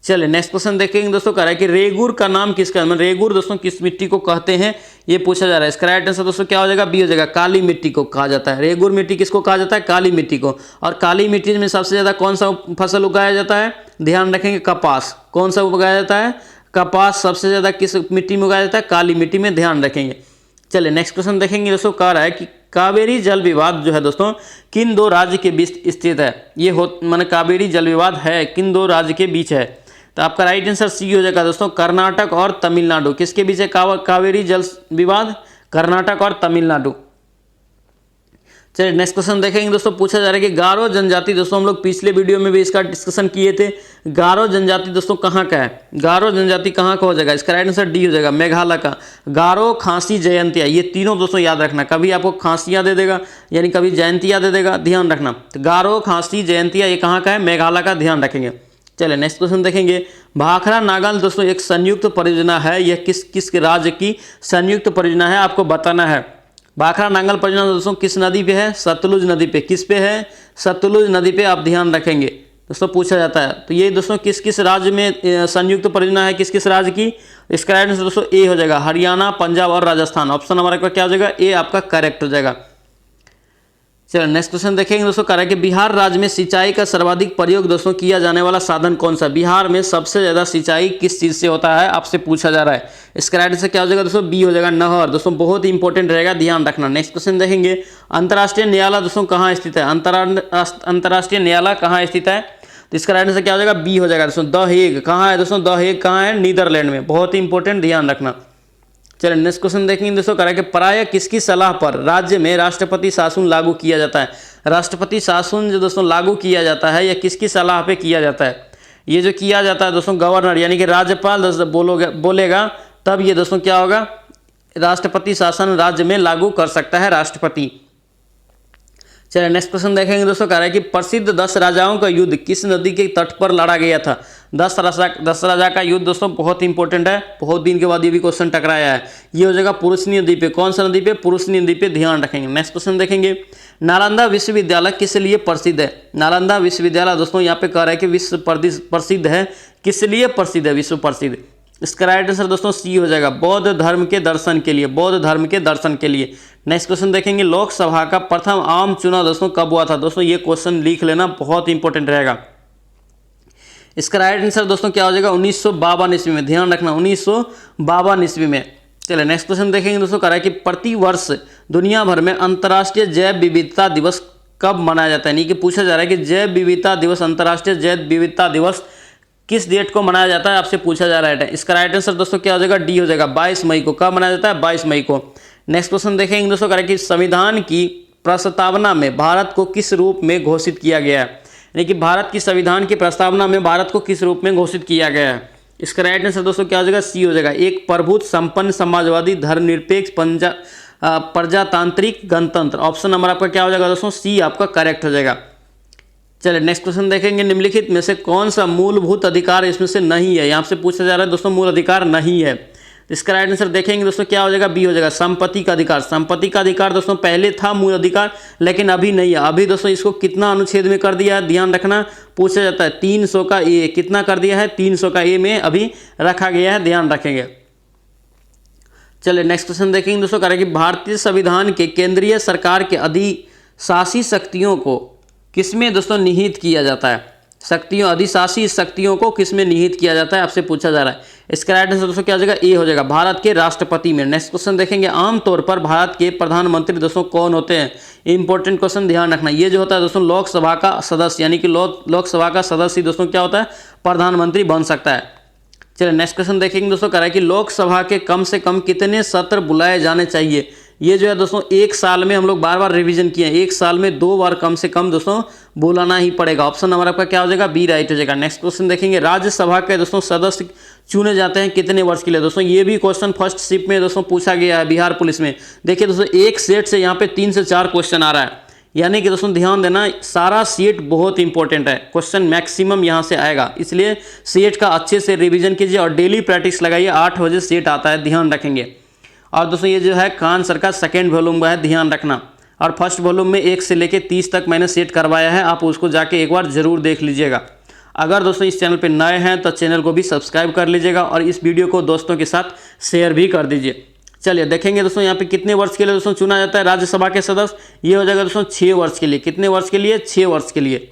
Speaker 1: चलिए नेक्स्ट क्वेश्चन देखेंगे दोस्तों, कह रहा है कि रेगुर का नाम किसका है। रेगुर दोस्तों किस मिट्टी को कहते हैं, ये पूछा जा रहा है। इसका राइट आंसर दोस्तों क्या हो जाएगा, बी हो जाएगा, काली मिट्टी को कहा जाता है। रेगुर मिट्टी किसको कहा जाता है, काली मिट्टी को। और काली मिट्टी में सबसे ज्यादा कौन सा फसल उगाया जाता है, ध्यान रखेंगे, कपास। कौन सा उगाया जाता है, कपास सबसे ज़्यादा किस मिट्टी में उगाया जाता है? काली मिट्टी में, ध्यान रखेंगे। चलिए नेक्स्ट क्वेश्चन देखेंगे दोस्तों, कह रहा है कि कावेरी जल विवाद जो है दोस्तों किन दो राज्य के बीच स्थित है? ये माने कावेरी जल विवाद है किन दो राज्य के बीच है? तो आपका राइट आंसर सी हो जाएगा दोस्तों, कर्नाटक और तमिलनाडु। किसके बीच है कावेरी जल विवाद? कर्नाटक और तमिलनाडु। चलिए नेक्स्ट क्वेश्चन देखेंगे दोस्तों, पूछा जा रहा है कि गारो जनजाति, दोस्तों हम लोग पिछले वीडियो में भी इसका डिस्कशन किए थे। गारो जनजाति दोस्तों कहाँ का है? गारो जनजाति कहाँ का हो जाएगा? इसका राइट आंसर डी हो जाएगा, मेघालय का। गारो, खासी, जयंतिया, ये तीनों दोस्तों याद रखना। कभी आपको खासियाँ दे देगा यानी कभी जयंतिया दे देगा, ध्यान रखना। तो गारो, खासी, जयंतिया ये कहाँ का है? मेघालय का, ध्यान रखेंगे। चलिए नेक्स्ट क्वेश्चन देखेंगे, भाखड़ा नागल दोस्तों एक संयुक्त परियोजना है, यह किस राज्य की संयुक्त परियोजना है? आपको बताना है। भाखड़ा नांगल परियोजना दोस्तों किस नदी पे है? सतलुज नदी पे। किस पे है? सतलुज नदी पे, आप ध्यान रखेंगे दोस्तों, पूछा जाता है। तो ये दोस्तों किस किस राज्य में संयुक्त परियोजना है, किस किस राज्य की? इसका राइट आंसर दोस्तों ए हो जाएगा, हरियाणा, पंजाब और राजस्थान। ऑप्शन हमारा क्या हो जाएगा? ए आपका करेक्ट हो जाएगा। चलो नेक्स्ट क्वेश्चन देखेंगे दोस्तों, कह रहा है कि बिहार राज्य में सिंचाई का सर्वाधिक प्रयोग दोस्तों किया जाने वाला साधन कौन सा? बिहार में सबसे ज्यादा सिंचाई किस चीज से होता है? आपसे पूछा जा रहा है। इसका राइट आंसर क्या हो जाएगा दोस्तों? बी हो जाएगा, नहर। दोस्तों बहुत ही इंपॉर्टेंट रहेगा, ध्यान रखना। नेक्स्ट क्वेश्चन देखेंगे, अंतर्राष्ट्रीय न्यायालय दोस्तों कहाँ स्थित है? अंतर्राष्ट्रीय न्यायालय कहाँ स्थित है? तो इसका राइट आंसर क्या हो जाएगा? बी हो जाएगा दोस्तों, द हेग। कहाँ है दोस्तों? द हेग कहाँ है? नीदरलैंड में। बहुत ही इंपॉर्टेंट, ध्यान रखना। चलिए नेक्स्ट क्वेश्चन देखेंगे दोस्तों, कह रहा है कि प्रायः किसकी सलाह पर राज्य में राष्ट्रपति शासन लागू किया जाता है? राष्ट्रपति शासन जो दोस्तों लागू किया जाता है, यह किसकी सलाह पे किया जाता है? ये जो किया जाता है दोस्तों गवर्नर यानी कि राज्यपाल बोलेगा तब ये दोस्तों क्या होगा? राष्ट्रपति शासन राज्य में लागू कर सकता है राष्ट्रपति। चलिए नेक्स्ट क्वेश्चन देखेंगे दोस्तों, कह रहा है कि प्रसिद्ध 10 राजाओं का युद्ध किस नदी के तट पर लड़ा गया था? 10 राजा का युद्ध दोस्तों बहुत इंपॉर्टेंट है, बहुत दिन के बाद ये भी क्वेश्चन टकराया है। ये हो जाएगा पुरुषनी नदी पे। कौन सा नदी पे? पुरुषनी नदी पे, ध्यान रखेंगे। नेक्स्ट क्वेश्चन देखेंगे, नालंदा विश्वविद्यालय किस लिए प्रसिद्ध है? नालंदा विश्वविद्यालय दोस्तों यहाँ पे कह रहा है कि विश्व प्रसिद्ध है। किस लिए प्रसिद्ध है? विश्व प्रसिद्ध। इसका राइट आंसर दोस्तों सी हो जाएगा, बौद्ध धर्म के दर्शन के लिए। बौद्ध धर्म के दर्शन के लिए। नेक्स्ट क्वेश्चन देखेंगे, लोकसभा का प्रथम आम चुनाव दोस्तों कब हुआ था? दोस्तों ये क्वेश्चन लिख लेना, बहुत इंपॉर्टेंट रहेगा। इसका राइट आंसर दोस्तों क्या हो जाएगा? 1952 ईस्वी में, ध्यान रखना, 1952 ईस्वी में। चलिए नेक्स्ट क्वेश्चन देखेंगे दोस्तों, कह रहा है कि प्रति वर्ष दुनिया भर में अंतर्राष्ट्रीय जैव विविधता दिवस कब मनाया जाता है? यानी कि पूछा जा रहा है कि जैव विविधता दिवस, अंतर्राष्ट्रीय जैव विविधता दिवस किस डेट को मनाया जाता है? आपसे पूछा जा रहा है। इसका राइट आंसर दोस्तों क्या हो जाएगा? डी हो जाएगा, 22 मई को। कब मनाया जाता है? 22 मई को। नेक्स्ट क्वेश्चन देखेंगे दोस्तों, कह रहा है कि संविधान की प्रस्तावना में भारत को किस रूप में घोषित किया गया है? यानी कि भारत की संविधान की प्रस्तावना में भारत को किस रूप में घोषित किया गया है? इसका राइट आंसर दोस्तों क्या हो जाएगा? सी हो जाएगा, एक प्रभुत्व संपन्न समाजवादी धर्मनिरपेक्ष प्रजातांत्रिक गणतंत्र। ऑप्शन नंबर आपका क्या हो जाएगा दोस्तों? सी आपका करेक्ट हो जाएगा। चलिए नेक्स्ट क्वेश्चन देखेंगे, निम्नलिखित में से कौन सा मूलभूत अधिकार इसमें से नहीं है? यहाँ से पूछा जा रहा है दोस्तों मूल अधिकार नहीं है। इसका राइट आंसर देखेंगे दोस्तों क्या हो जाएगा? बी हो जाएगा, संपत्ति का अधिकार। संपत्ति का अधिकार दोस्तों पहले था मूल अधिकार, लेकिन अभी नहीं है। अभी दोस्तों इसको कितना अनुच्छेद में कर दिया है? ध्यान रखना, पूछा जाता है 300 का ए। कितना कर दिया है? 300 का ए में अभी रखा गया है, ध्यान रखेंगे। चलिए नेक्स्ट क्वेश्चन देखेंगे दोस्तों, कह रहे हैं कि भारतीय संविधान के केंद्रीय सरकार के अधिशासी शक्तियों को किसमें दोस्तों निहित किया जाता है? अधिशासी शक्तियों को किसमें निहित किया जाता है? आपसे पूछा जा रहा है। इसका राइट आंसर दोस्तों क्या हो जाएगा? ए हो जाएगा, भारत के राष्ट्रपति में। नेक्स्ट क्वेश्चन देखेंगे, आमतौर पर भारत के प्रधानमंत्री दोस्तों कौन होते हैं? इंपॉर्टेंट क्वेश्चन, ध्यान रखना। ये जो होता है दोस्तों लोकसभा का सदस्य, यानी कि लोकसभा का सदस्य दोस्तों क्या होता है? प्रधानमंत्री बन सकता है। चलिए नेक्स्ट क्वेश्चन देखेंगे दोस्तों, कह रहा है कि लोकसभा के कम से कम कितने सत्र बुलाए जाने चाहिए? ये जो है दोस्तों एक साल में, हम लोग बार बार रिवीजन किए हैं, एक साल में 2 बार कम से कम दोस्तों बुलाना ही पड़ेगा। ऑप्शन नंबर आपका क्या हो जाएगा? बी राइट हो जाएगा। नेक्स्ट क्वेश्चन देखेंगे, राज्यसभा के दोस्तों सदस्य चुने जाते हैं कितने वर्ष के लिए? दोस्तों ये भी क्वेश्चन फर्स्ट शिफ्ट में दोस्तों पूछा गया है बिहार पुलिस में। देखिए दोस्तों एक सेट से यहाँ पे 3 से 4 क्वेश्चन आ रहा है, यानी कि दोस्तों ध्यान देना, सारा सेट बहुत इंपॉर्टेंट है। क्वेश्चन मैक्सिमम यहाँ से आएगा, इसलिए सेट का अच्छे से रिवीजन कीजिए और डेली प्रैक्टिस लगाइए। 8 बजे सेट आता है, ध्यान रखेंगे। और दोस्तों ये जो है खान सर का सेकेंड वॉल्यूम है, ध्यान रखना। और फर्स्ट वॉल्यूम में 1 से लेकर 30 तक मैंने सेट करवाया है, आप उसको जाके एक बार जरूर देख लीजिएगा। अगर दोस्तों इस चैनल पे नए हैं तो चैनल को भी सब्सक्राइब कर लीजिएगा और इस वीडियो को दोस्तों के साथ शेयर भी कर दीजिए। चलिए देखेंगे दोस्तों यहाँ पे कितने वर्ष के लिए दोस्तों चुना जाता है राज्यसभा के सदस्य? ये हो जाएगा दोस्तों 6 वर्ष के लिए। कितने वर्ष के लिए? 6 वर्ष के लिए।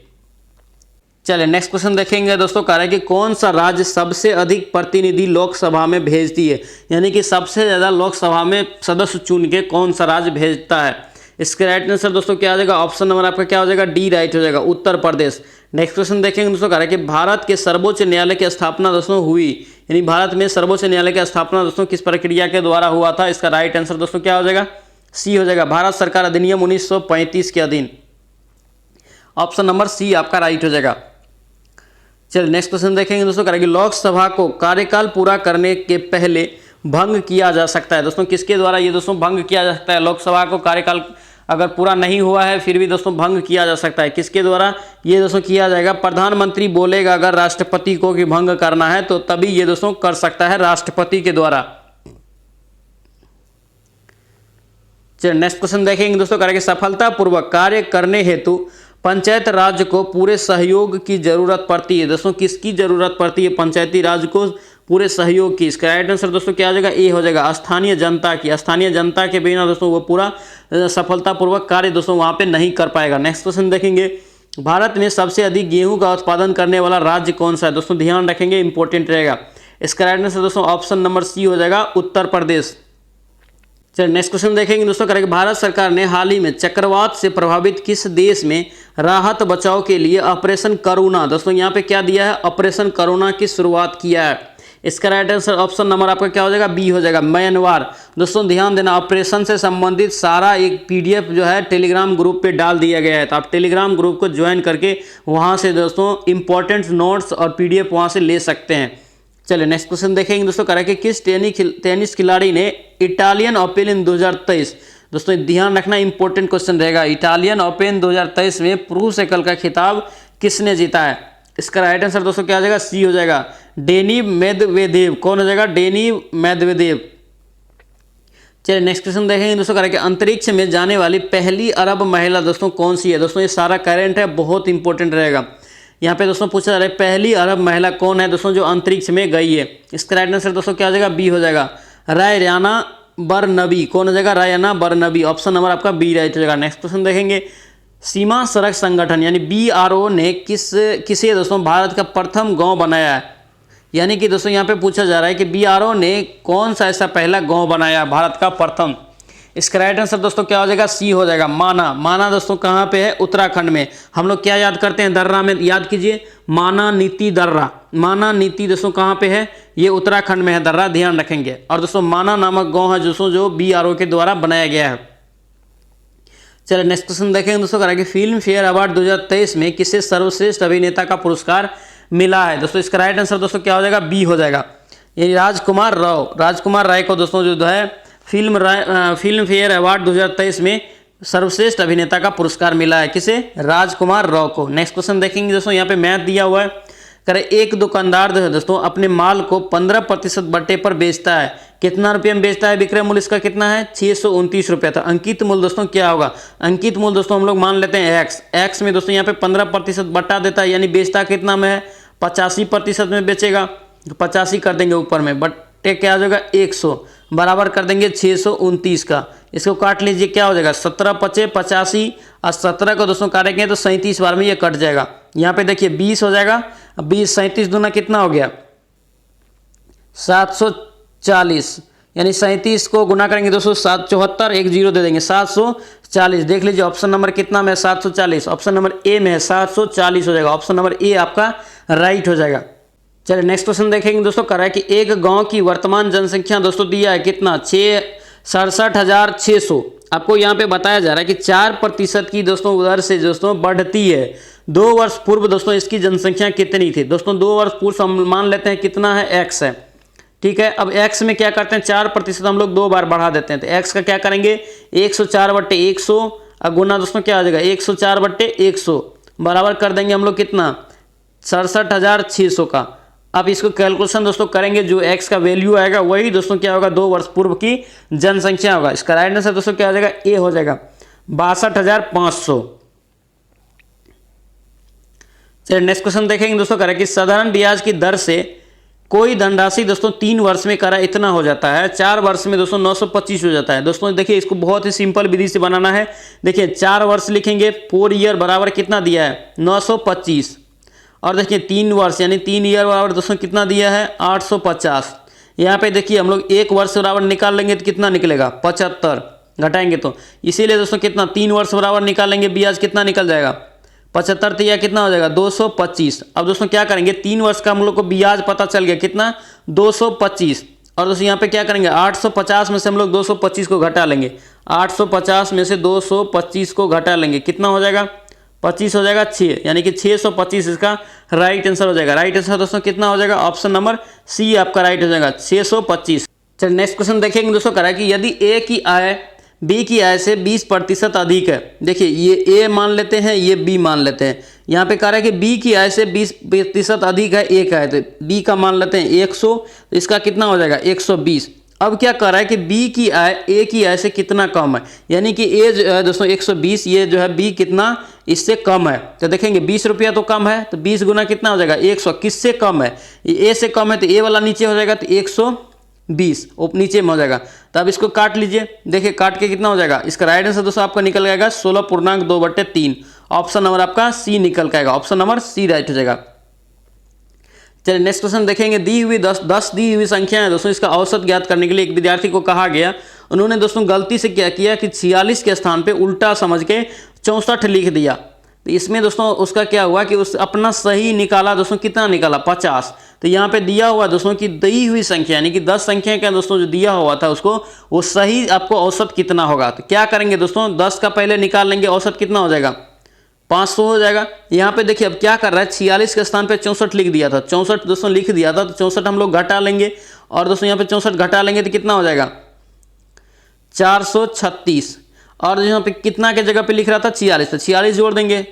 Speaker 1: चलिए नेक्स्ट क्वेश्चन देखेंगे दोस्तों। कह रहा है कि कौन सा राज्य सबसे अधिक प्रतिनिधि लोकसभा में भेजती है, यानी कि सबसे ज़्यादा लोकसभा में सदस्य चुन के कौन सा राज्य भेजता है। इसके राइट आंसर दोस्तों क्या हो जाएगा, ऑप्शन नंबर आपका क्या हो जाएगा, डी राइट हो जाएगा, उत्तर प्रदेश। नेक्स्ट क्वेश्चन देखेंगे दोस्तों। कह रहा है कि भारत के सर्वोच्च न्यायालय की स्थापना दोस्तों हुई, यानी भारत में सर्वोच्च न्यायालय की स्थापना दोस्तों किस प्रक्रिया के द्वारा हुआ था। इसका राइट आंसर दोस्तों क्या हो जाएगा, सी हो जाएगा, भारत सरकार अधिनियम 1935 के अधीन। ऑप्शन नंबर सी आपका राइट हो जाएगा। चलिए नेक्स्ट क्वेश्चन देखेंगे दोस्तों। करेंगे लोकसभा को कार्यकाल पूरा करने के पहले भंग किया जा सकता है। दोस्तों किसके द्वारा ये दोस्तों भंग किया जा सकता है, लोकसभा को कार्यकाल अगर पूरा नहीं हुआ है फिर भी दोस्तों भंग किया जा सकता है, किसके द्वारा ये दोस्तों किया जाएगा, प्रधानमंत्री बोलेगा अगर राष्ट्रपति को कि भंग करना है तो तभी ये दोस्तों कर सकता है, राष्ट्रपति के द्वारा। चलिए नेक्स्ट क्वेश्चन देखेंगे दोस्तों। करेंगे सफलतापूर्वक कार्य करने हेतु पंचायत राज को पूरे सहयोग की जरूरत पड़ती है। दोस्तों किसकी जरूरत पड़ती है, पंचायती राज को पूरे सहयोग की। इसका राइट आंसर दोस्तों क्या हो जाएगा, ए हो जाएगा, स्थानीय जनता की। स्थानीय जनता के बिना दोस्तों वो पूरा सफलतापूर्वक कार्य दोस्तों वहाँ पे नहीं कर पाएगा। नेक्स्ट क्वेश्चन देखेंगे। भारत में सबसे अधिक गेहूं का उत्पादन करने वाला राज्य कौन सा है। दोस्तों ध्यान रखेंगे, इंपॉर्टेंट रहेगा। इसका राइट आंसर दोस्तों ऑप्शन नंबर सी हो जाएगा, उत्तर प्रदेश। चलिए नेक्स्ट क्वेश्चन देखेंगे दोस्तों। करेंगे भारत सरकार ने हाल ही में चक्रवात से प्रभावित किस देश में राहत बचाव के लिए ऑपरेशन करुणा, दोस्तों यहाँ पे क्या दिया है, ऑपरेशन करुणा की शुरुआत किया है। इसका राइट आंसर ऑप्शन नंबर आपका क्या हो जाएगा, बी हो जाएगा, म्यांमार। दोस्तों ध्यान देना, ऑपरेशन से संबंधित सारा एक पीडीएफ जो है टेलीग्राम ग्रुप पे डाल दिया गया है, तो आप टेलीग्राम ग्रुप को ज्वाइन करके वहाँ से दोस्तों इंपॉर्टेंट नोट्स और पीडीएफ वहाँ से ले सकते हैं। चलिए नेक्स्ट क्वेश्चन देखेंगे दोस्तों। कह रहा है कि किस टेनिस खिलाड़ी ने इटालियन ओपन 2023, दोस्तों ध्यान रखना इंपॉर्टेंट क्वेश्चन रहेगा, इटालियन ओपन 2023 में पुरुष एकल का खिताब किसने जीता है। इसका राइट आंसर दोस्तों क्या हो जाएगा, सी हो जाएगा, डेनी मेदवेदेव। कौन हो जाएगा, डेनी मेदवेदेव। चलिए नेक्स्ट क्वेश्चन देखेंगे दोस्तों। कह रहा है कि अंतरिक्ष में जाने वाली पहली अरब महिला दोस्तों कौन सी है। दोस्तों ये सारा करंट है, बहुत इंपॉर्टेंट रहेगा। यहाँ पे दोस्तों पूछा जा रहा है पहली अरब महिला कौन है दोस्तों जो अंतरिक्ष में गई है। इसका राइट आंसर दोस्तों क्या हो जाएगा, बी हो जाएगा, रायना बरनबी। कौन हो जाएगा, रायना बरनबी। ऑप्शन नंबर आपका बी राइट हो जाएगा। नेक्स्ट क्वेश्चन देखेंगे। सीमा सड़क संगठन यानी BRO ने किसे दोस्तों भारत का प्रथम गांव बनाया है, यानी कि दोस्तों यहाँ पे पूछा जा रहा है कि BRO ने कौन सा ऐसा पहला गांव बनाया भारत का प्रथम। इसका राइट आंसर दोस्तों क्या हो जाएगा, सी हो जाएगा, माना। माना दोस्तों कहाँ पे है, उत्तराखंड में। हम लोग क्या याद करते हैं, दर्रा में याद कीजिए, माना नीति दर्रा। माना नीति दोस्तों कहाँ पे है, ये उत्तराखंड में है दर्रा, ध्यान रखेंगे। और दोस्तों माना नामक गांव है दोस्तों जो BRO के द्वारा बनाया गया है। चलिए नेक्स्ट क्वेश्चन देखेंगे दोस्तों। कह रहा है कि फिल्म फेयर अवार्ड 2023 में किसे सर्वश्रेष्ठ अभिनेता का पुरस्कार मिला है। दोस्तों इसका राइट आंसर दोस्तों क्या हो जाएगा, बी हो जाएगा, ये राजकुमार राव। राजकुमार राय को दोस्तों जो है फिल्म फेयर अवार्ड 2023 में सर्वश्रेष्ठ अभिनेता का पुरस्कार मिला है, किसे, राजकुमार राव को। नेक्स्ट क्वेश्चन देखेंगे दोस्तों। यहाँ पे मैथ दिया हुआ है। करे एक दुकानदार जो है दोस्तों अपने माल को 15% बट्टे पर बेचता है, कितना रुपये में बेचता है, विक्रय मूल्य इसका कितना है, 629 रुपये था। अंकित मूल्य दोस्तों क्या होगा, अंकित मूल्य दोस्तों हम लोग मान लेते हैं एक्स में दोस्तों यहाँ पे 15% बट्टा देता है, यानी बेचता कितना में है, 85% में बेचेगा, तो 85 कर देंगे ऊपर में, बट्टे क्या हो जाएगा 100 बराबर कर देंगे 629 का। इसको काट लीजिए, क्या हो जाएगा 17 पचे 85 और 17 को दोस्तों काटेंगे तो 37 बार में ये कट जाएगा। यहाँ पे देखिए 20 हो जाएगा, अब 20 37 दूना कितना हो गया 740, यानी 37 को गुना करेंगे दोस्तों 774, एक जीरो दे देंगे 740। देख लीजिए ऑप्शन नंबर कितना में है 740, ऑप्शन नंबर ए में है 740 हो जाएगा, ऑप्शन नंबर ए आपका राइट हो जाएगा। चलिए नेक्स्ट क्वेश्चन देखेंगे दोस्तों। कह रहा है कि एक गांव की वर्तमान जनसंख्या दोस्तों दिया है कितना, 67,600। आपको यहाँ पे बताया जा रहा है कि 4% की दोस्तों उधर से दोस्तों बढ़ती है। 2 वर्ष पूर्व दोस्तों इसकी जनसंख्या कितनी थी, दोस्तों 2 वर्ष पूर्व हम मान लेते हैं कितना है, x है, ठीक है। अब x में क्या करते हैं, 4% हम लोग 2 बार बढ़ा देते हैं, तो x का क्या करेंगे 104/100 और गुना दोस्तों क्या आ जाएगा 104/100 बराबर कर देंगे हम लोग कितना 67,600 का। अब इसको कैलकुलेशन दोस्तों करेंगे, जो x का वैल्यू आएगा वही दोस्तों क्या होगा 2 वर्ष पूर्व की जनसंख्या होगा। इसका राइट आंसर दोस्तों क्या हो जाएगा, ए हो जाएगा 62,500। चलिए नेक्स्ट क्वेश्चन देखेंगे दोस्तों। कह रहा है कि साधारण ब्याज की दर से कोई धनराशि दोस्तों 3 वर्ष में करा इतना हो जाता है, 4 वर्ष में दोस्तों 925 हो जाता है। दोस्तों देखिए इसको बहुत ही सिंपल विधि से बनाना है। देखिए 4 वर्ष लिखेंगे, 4 ईयर बराबर कितना दिया है 925, और देखिए 3 वर्ष यानी 3 ईयर बराबर दोस्तों कितना दिया है 850। यहाँ पे देखिए हम लोग 1 वर्ष बराबर निकाल लेंगे तो कितना निकलेगा 75, घटाएंगे तो इसीलिए दोस्तों कितना 3 वर्ष बराबर निकालेंगे ब्याज कितना निकल जाएगा 75, तो यह कितना हो जाएगा 225। अब दोस्तों क्या करेंगे 3 वर्ष का हम लोग को ब्याज पता चल गया कितना 225, और दोस्तों यहाँ पे क्या करेंगे 850 में से हम लोग 225 को घटा लेंगे, 850 में से 225 को घटा लेंगे, कितना हो जाएगा 25 हो जाएगा 6, यानी कि 625 इसका राइट आंसर हो जाएगा। राइट आंसर दोस्तों कितना हो जाएगा ऑप्शन नंबर सी आपका राइट हो जाएगा 625। चलिए नेक्स्ट क्वेश्चन देखेंगे दोस्तों, करा कि यदि ए की आय बी की आय से 20% अधिक है। देखिए ये ए मान लेते हैं, ये बी मान लेते हैं। यहाँ पे कह रहा है कि बी की आय से 20% अधिक है ए का है, तो बी का मान लेते हैं 100, तो इसका कितना हो जाएगा 120। अब क्या कह रहा है कि बी की आय ए की आय से कितना कम है, यानी कि ए जो है दोस्तों 120, ये जो है बी कितना इससे कम है। तो देखेंगे 20 रुपया तो कम है, तो 20 गुना कितना हो जाएगा 100, किससे कम है ए से कम है, तो ए वाला नीचे हो जाएगा तो 120 नीचे में हो जाएगा। तो अब इसको काट लीजिए, देखिए काट के कितना हो जाएगा, इसका राइट आंसर दोस्तों आपका निकल जाएगा 16.2/3। ऑप्शन नंबर आपका सी निकल के आएगा, ऑप्शन नंबर सी राइट हो जाएगा। चलिए नेक्स्ट क्वेश्चन देखेंगे, दी हुई 10 दी हुई संख्या है दोस्तों, इसका औसत ज्ञात करने के लिए एक विद्यार्थी को कहा गया, उन्होंने दोस्तों गलती से क्या किया कि 46 के स्थान पे उल्टा समझ के 64 लिख दिया। तो इसमें दोस्तों उसका क्या हुआ कि उस अपना सही निकाला दोस्तों, कितना निकाला 50। तो यहाँ पे दिया हुआ दोस्तों कि दी हुई संख्या यानी कि 10 संख्या का दोस्तों जो दिया हुआ था उसको, वो सही आपको औसत कितना होगा। तो क्या करेंगे दोस्तों 10 का पहले निकाल लेंगे, औसत कितना हो जाएगा 500 हो जाएगा। यहाँ पे देखिए अब क्या कर रहा है 46 के स्थान पे 64 लिख दिया था, 64 दोस्तों लिख दिया था, तो 64 हम लोग घटा लेंगे, और दोस्तों यहाँ पे 64 घटा लेंगे तो कितना हो जाएगा 436। और यहाँ पे कितना के जगह पे लिख रहा था 46, तो 46 जोड़ देंगे,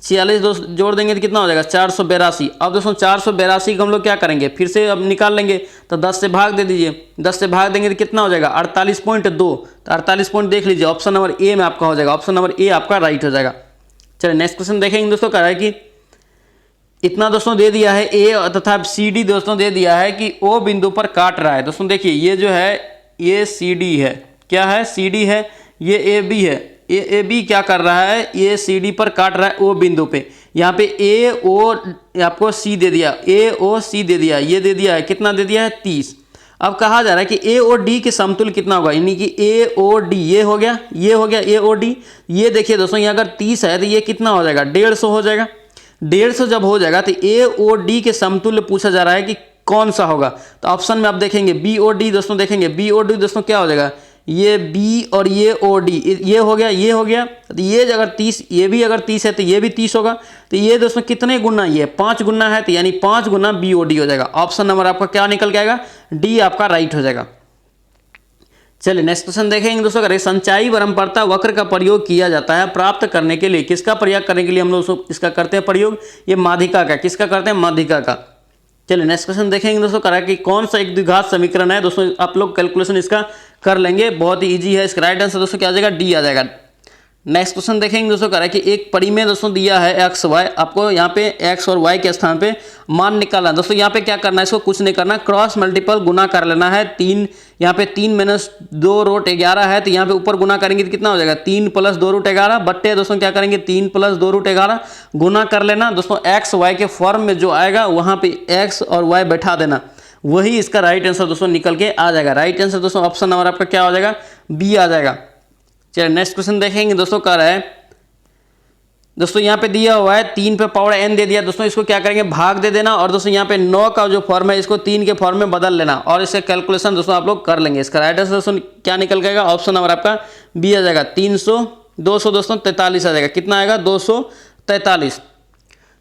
Speaker 1: 46 दोस्तों जोड़ देंगे तो कितना हो जाएगा 482। अब दोस्तों 482 को हम लोग क्या करेंगे फिर से अब निकाल लेंगे, तो 10 से भाग दे दीजिए, 10 से भाग देंगे तो कितना हो जाएगा 48.2। तो 48 पॉइंट देख लीजिए, ऑप्शन नंबर ए में आपका हो जाएगा, ऑप्शन नंबर ए आपका राइट हो जाएगा। चलिए नेक्स्ट क्वेश्चन देखेंगे दोस्तों, कह रहा है कि इतना दोस्तों दे दिया है ए तथा सी डी दोस्तों दे दिया है कि ओ बिंदु पर काट रहा है। दोस्तों देखिए ये जो है ये सी डी है, क्या है सी डी है, ये ए बी है, ए बी क्या कर रहा है ये सी डी पर काट रहा है ओ बिंदु पे। यहाँ पे ए ओ आपको सी दे दिया, ए ओ सी दे दिया, ये दे दिया है कितना दे दिया है 30। अब कहा जा रहा है कि ए ओ डी के समतुल्य कितना होगा, यानी कि ए ओ डी ये हो गया, ये हो गया ए ओ डी। ये देखिए दोस्तों ये अगर 30 है तो ये कितना हो जाएगा 150 हो जाएगा। 150 जब हो जाएगा तो ए ओ डी के समतुल्य पूछा जा रहा है कि कौन सा होगा। तो ऑप्शन में आप देखेंगे बी ओ डी दोस्तों, देखेंगे बी ओ डी दोस्तों क्या हो जाएगा, ये बी और ये ओ डी, ये हो गया, ये हो गया। तो ये अगर 30, ये भी अगर 30 है तो ये भी 30 होगा। तो ये दोस्तों कितने गुना, ये 5 गुना है, तो यानी 5 गुना बी ओ डी हो जाएगा। ऑप्शन नंबर आपका क्या निकल के आएगा, डी आपका राइट हो जाएगा। चलिए नेक्स्ट क्वेश्चन देखेंगे दोस्तों, अगर संचाई परम्परता वक्र का प्रयोग किया जाता है प्राप्त करने के लिए, किसका प्रयोग करने के लिए हम लोग इसका करते हैं प्रयोग, ये माध्यिका का, किसका करते हैं माध्यिका का। चलिए नेक्स्ट क्वेश्चन देखेंगे दोस्तों, करा कि कौन सा एक द्विघात समीकरण है। दोस्तों आप लोग कैलकुलेशन इसका कर लेंगे, बहुत ही इजी है। इसका राइट आंसर दोस्तों क्या आ जाएगा, डी आ जाएगा। नेक्स्ट क्वेश्चन देखेंगे दोस्तों, करा कि एक परी में दोस्तों दिया है एक्स वाई, आपको यहाँ पे एक्स और वाई के स्थान पे मान निकालना है। दोस्तों यहाँ पे क्या करना है, इसको कुछ नहीं करना, क्रॉस मल्टीपल गुना कर लेना है। 3 यहाँ पे 3 - 2 रूट 11 है, तो यहाँ पे ऊपर गुना करेंगे तो कितना हो जाएगा 3 + 2 रूट 11 बट्टे दोस्तों क्या करेंगे 3 + 2 रूट 11 गुना कर लेना। दोस्तों एक्स वाई के फॉर्म में जो आएगा वहाँ पे एक्स और वाई बैठा देना, वही इसका राइट आंसर दोस्तों निकल के आ जाएगा। राइट आंसर दोस्तों ऑप्शन नंबर आपका क्या हो जाएगा, बी आ जाएगा। चलिए नेक्स्ट क्वेश्चन देखेंगे दोस्तों, कह रहा है दोस्तों यहाँ पे दिया हुआ है 3 पे पावर n दे दिया। दोस्तों इसको क्या करेंगे भाग दे देना, और दोस्तों यहाँ पे 9 का जो फॉर्म है इसको 3 के फॉर्म में बदल लेना, और इससे कैलकुलेशन दोस्तों आप लोग कर लेंगे। इसका राइट आंसर दोस्तों क्या निकल जाएगा, ऑप्शन नंबर आपका बी आ जाएगा। 300 200 दोस्तों 43 आ जाएगा, कितना आएगा 243।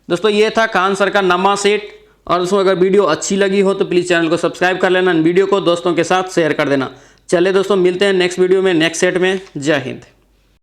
Speaker 1: दोस्तों ये था खान सर का नमा सेट। और दोस्तों अगर वीडियो अच्छी लगी हो तो प्लीज़ चैनल को सब्सक्राइब कर लेना, वीडियो को दोस्तों के साथ शेयर कर देना। चलिए दोस्तों मिलते हैं नेक्स्ट वीडियो में नेक्स्ट सेट में। जय हिंद।